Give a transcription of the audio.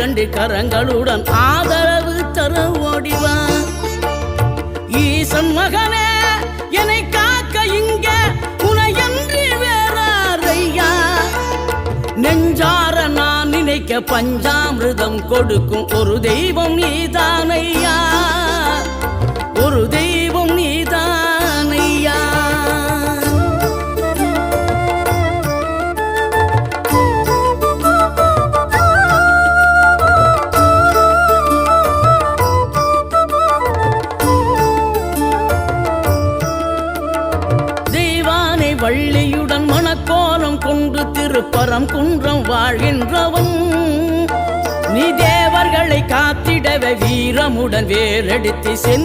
2 கரங்களுடன் ஆதரவு தர ஓடிவா. ஈசன் மகனே என்னை காக்க இங்க உனையன்றி வேறாரையா. நெஞ்சார நான் நினைக்க பஞ்சாமிர்தம் கொடுக்கும் ஒரு தெய்வம் நீதானையா, ஒரு தெய்வம் நீதானையா. வள்ளியுடன் மணக்கோலம் கொண்டு திருப்பரம் குன்றம் வாழ்கின்றவன் நீ. தேவர்களை காத்திடவே வீரமுடன் வேரெடுத்து சென்று